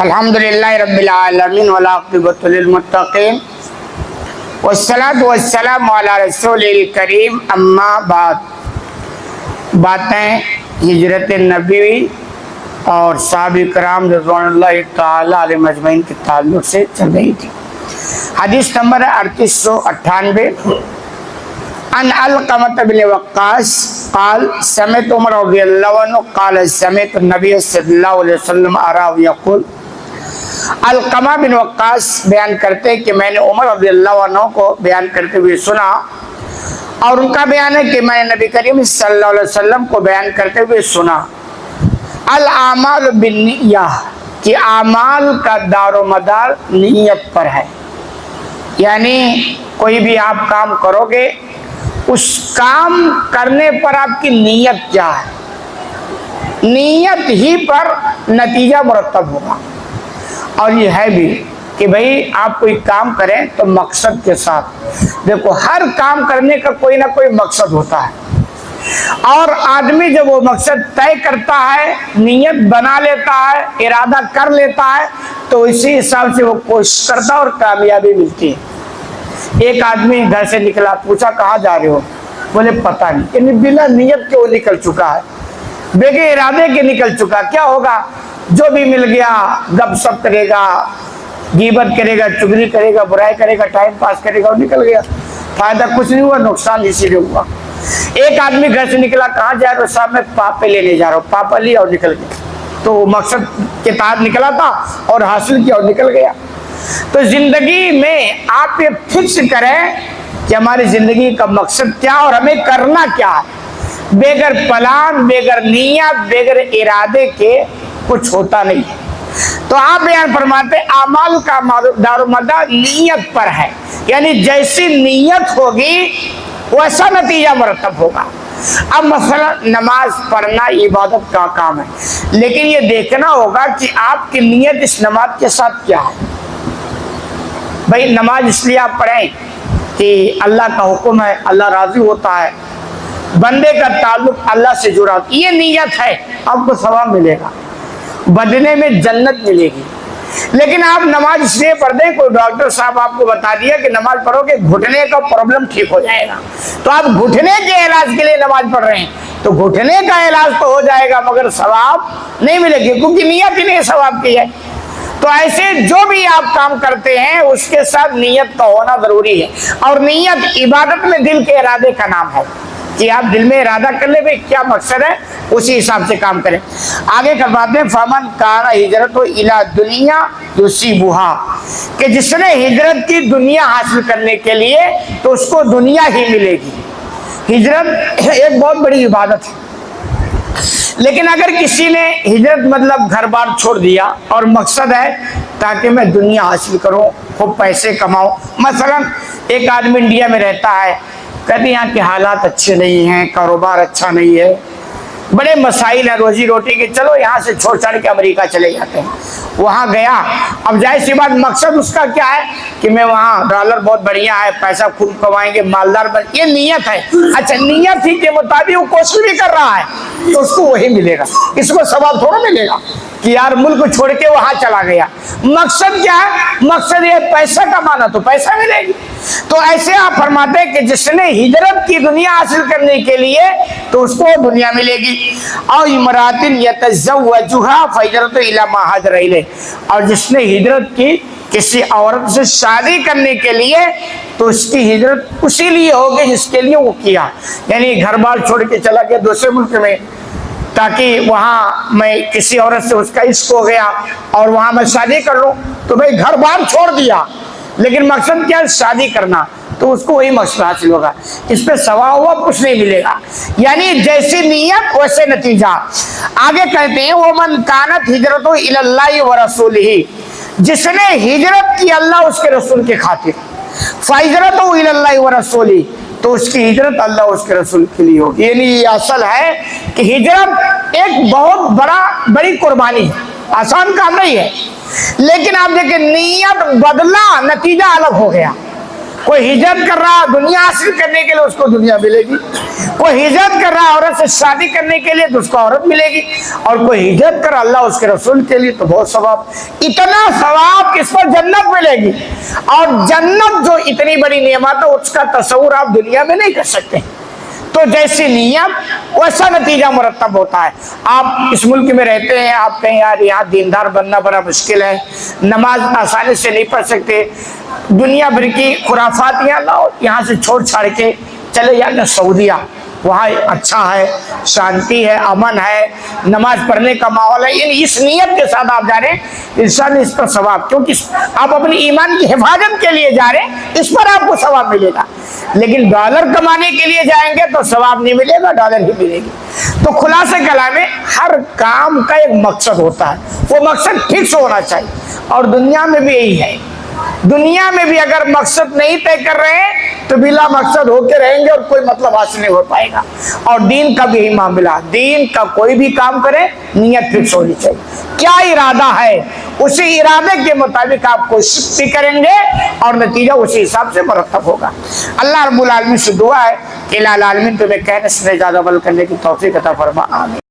الحمدللہ رب العالمین والعاقبۃ للمتقین والصلاۃ والسلام علی رسول الکریم اما بعد۔ باتیں ہجرت نبوی اور صحابہ کرام رضوان اللہ تعالی علیہم اجمعین کے تعلق سے چل رہی تھی۔ حدیث نمبر 3898 ان علقمۃ بن وقاص قال سمعت عمر رضی اللہ عنہ قال سمعت النبی صلی اللہ علیہ وسلم اراه یقول۔ علقمہ بن وقاص بیان کرتے کہ میں نے عمر رضی اللہ عنہ کو بیان کرتے ہوئے سنا، اور ان کا بیان ہے کہ میں نے نبی کریم صلی اللہ علیہ وسلم کو بیان کرتے ہوئے سنا، الاعمال بالنیہ، کہ اعمال کا دار و مدار نیت پر ہے۔ یعنی کوئی بھی آپ کام کرو گے، اس کام کرنے پر آپ کی نیت کیا ہے، نیت ہی پر نتیجہ مرتب ہوگا۔ اور یہ ہے بھی کہ بھئی آپ کوئی کام کریں تو مقصد کے ساتھ، دیکھو ہر کام کرنے کا کوئی نہ کوئی مقصد ہوتا ہے، اور آدمی جب وہ مقصد طے کرتا ہے، نیت بنا لیتا ہے، ارادہ کر لیتا ہے، تو اسی حساب سے وہ کوشش کرتا ہے اور کامیابی ملتی ہے۔ ایک آدمی گھر سے نکلا، پوچھا کہاں جا رہے ہو؟ بولے پتہ نہیں، یعنی بلا نیت کے وہ نکل چکا ہے، بغیر ارادے کے نکل چکا۔ کیا ہوگا؟ جو بھی مل گیا گپ سپ کرے گا، غیبت کرے گا، چگلی کرے گا، برائی کرے گا، ٹائم پاس کرے گا، اور نکل گیا۔ فائدہ کچھ نہیں ہوا، نقصان اسی لیے ہوا۔ ایک آدمی گھر سے نکلا، کہاں جا رہے ہو؟ صاحب میں پاپے لینے جا رہا ہوں۔ پاپا لیا اور نکل گیا، تو وہ مقصد کے تحت نکلا تھا اور حاصل کیا اور نکل گیا۔ تو زندگی میں آپ یہ فکس کریں کہ ہماری زندگی کا مقصد کیا اور ہمیں کرنا کیا ہے۔ بغیر پلان، بغیر نیت، بغیر ارادے کے کچھ ہوتا نہیں ہے۔ تو آپ بیان فرماتے اعمال کا دار و مدار نیت پر ہے، یعنی جیسی نیت ہوگی ویسا نتیجہ مرتب ہوگا۔ اب مثلا نماز پڑھنا عبادت کا کام ہے، لیکن یہ دیکھنا ہوگا کہ آپ کی نیت اس نماز کے ساتھ کیا ہے۔ بھائی نماز اس لیے آپ پڑھیں کہ اللہ کا حکم ہے، اللہ راضی ہوتا ہے، بندے کا تعلق اللہ سے جڑا، یہ نیت ہے، آپ کو ثواب ملے گا، بدلے میں جنت ملے گی۔ لیکن آپ نماز اس لیے پڑھ دیں، کوئی ڈاکٹر صاحب آپ کو بتا دیا کہ نماز پڑھو کہ گھٹنے کا پرابلم ٹھیک ہو جائے گا، تو آپ گھٹنے کے علاج کے لیے نماز پڑھ رہے ہیں، تو گھٹنے کا علاج تو ہو جائے گا مگر ثواب نہیں ملے گی، کیونکہ نیت ہی نہیں ثواب کی ہے۔ تو ایسے جو بھی آپ کام کرتے ہیں اس کے ساتھ نیت کا ہونا ضروری ہے، اور نیت عبادت میں دل کے ارادے کا نام ہے، کہ آپ دل میں ارادہ کر لیں بھئی کیا مقصد ہے، اسی حساب سے کام کریں۔ آگے کرواتے ہیں فمن کان ہجرت الی دنیا یصیبھا، کہ جس نے ہجرت کی دنیا حاصل کرنے کے لیے تو اس کو دنیا ہی ملے گی۔ ہجرت ایک بہت بڑی عبادت ہے، لیکن اگر کسی نے ہجرت مطلب گھر بار چھوڑ دیا اور مقصد ہے تاکہ میں دنیا حاصل کروں، خوب پیسے کماؤں، مثلا ایک آدمی انڈیا میں رہتا ہے، کہتے ہیں یہاں کے حالات اچھے نہیں ہیں، کاروبار اچھا نہیں ہے، بڑے مسائل ہیں روزی روٹی کے، چلو یہاں سے چھوڑ چھاڑ کے امریکہ چلے جاتے ہیں۔ وہاں گیا، اب ظاہر سی بات مقصد اس کا کیا ہے کہ میں وہاں ڈالر بہت بڑھیا ہے، پیسہ خوب کمائیں گے، مالدار بن، یہ نیت ہے۔ اچھا نیت ہی کے مطابق وہ کوشش بھی کر رہا ہے تو اس کو وہی ملے گا، اس کو ثواب تھوڑا ملے گا کہ یار ملک چھوڑ کے وہاں چلا گیا۔ مقصد کیا ہے؟ مقصد یہ پیسہ کمانا، تو پیسہ ملے گی۔ تو ایسے آپ فرماتے ہیں کہ جس نے ہجرت کی دنیا حاصل کرنے کے لیے تو اس کو دنیا ملے گی، اور امرأۃ یتزوجھا فہجرۃ الی ما ہاجر الیہ، اور جس نے ہجرت کی کسی عورت سے شادی کرنے کے لیے تو اس کی ہجرت اسی لیے ہوگی جس کے لیے وہ کیا، یعنی گھر بار چھوڑ کے چلا گیا دوسرے ملک میں تاکہ وہاں میں کسی عورت سے اس کا عشق ہو گیا اور وہاں میں شادی کر لوں، تو بھائی گھر بار چھوڑ دیا، لیکن مقصد کیا ہے؟ شادی کرنا، تو اس کو وہی مقصد حاصل ہوگا، اس پہ ثواب ہوا کچھ نہیں ملے گا، یعنی جیسی نیت ویسے نتیجہ۔ آگے کہتے ہیں ومن کانت ہجرتہ الی اللہ ورسولہ، جس نے ہجرت کی اللہ اس کے رسول کی خاطر، فہجرتہ الی اللہ ورسولہ، تو اس کی ہجرت اللہ اس کے رسول کے لیے ہوگی۔ یعنی یہ اصل ہے کہ ہجرت ایک بہت بڑی قربانی ہے، آسان کام نہیں ہے، لیکن آپ دیکھیں نیت بدلا نتیجہ الگ ہو گیا۔ کوئی ہجرت کر رہا دنیا حاصل کرنے کے لیے اس کو دنیا ملے گی، کوئی ہجرت کر رہا ہے عورت سے شادی کرنے کے لیے تو اس کو عورت ملے گی، اور کوئی ہجرت کر اللہ اس کے رسول کے لیے تو بہت ثواب، اتنا ثواب اس پر جنت ملے گی، اور جنت جو اتنی بڑی نعمت ہے اس کا تصور آپ دنیا میں نہیں کر سکتے۔ تو جیسی نیت ویسا نتیجہ مرتب ہوتا ہے۔ آپ اس ملک میں رہتے ہیں، آپ کہیں یار یہاں دیندار بننا بڑا مشکل ہے، نماز آسانی سے نہیں پڑھ سکتے، دنیا بھر کی خرافات یہاں لاؤ، یہاں سے چھوڑ چھاڑ کے چلے جانا سعودیہ، وہاں اچھا ہے، شانتی ہے، امن ہے، نماز پڑھنے کا ماحول ہے، یعنی اس نیت کے ساتھ آپ جا رہے ہیں، انسان اس پر ثواب، کیونکہ آپ اپنی ایمان کی حفاظت کے لیے جا رہے ہیں، اس پر آپ کو ثواب ملے گا۔ لیکن ڈالر کمانے کے لیے جائیں گے تو ثواب نہیں ملے گا، ڈالر ہی ملے گی۔ تو خلاصہ کلام ہے، ہر کام کا ایک مقصد ہوتا ہے، وہ مقصد فکس ہونا چاہیے، اور دنیا میں بھی یہی ہے۔ دنیا میں بھی اگر مقصد نہیں طے کر رہے ہیں تو بلا مقصد ہو کے رہیں گے اور کوئی مطلب حاصل نہیں ہو پائے گا۔ اور دین کا بھی یہی معاملہ، دین کا کوئی بھی کام کرے نیت فکس ہونی چاہیے، کیا ارادہ ہے اسی ارادے کے مطابق آپ کوشش بھی کریں گے اور نتیجہ اسی حساب سے مرتب ہوگا۔ اللہ رب العالمین سے دعا ہے کہ الہ العالمین تمہیں کہنے سے زیادہ عمل کرنے کی توفیق عطا فرما، آمین۔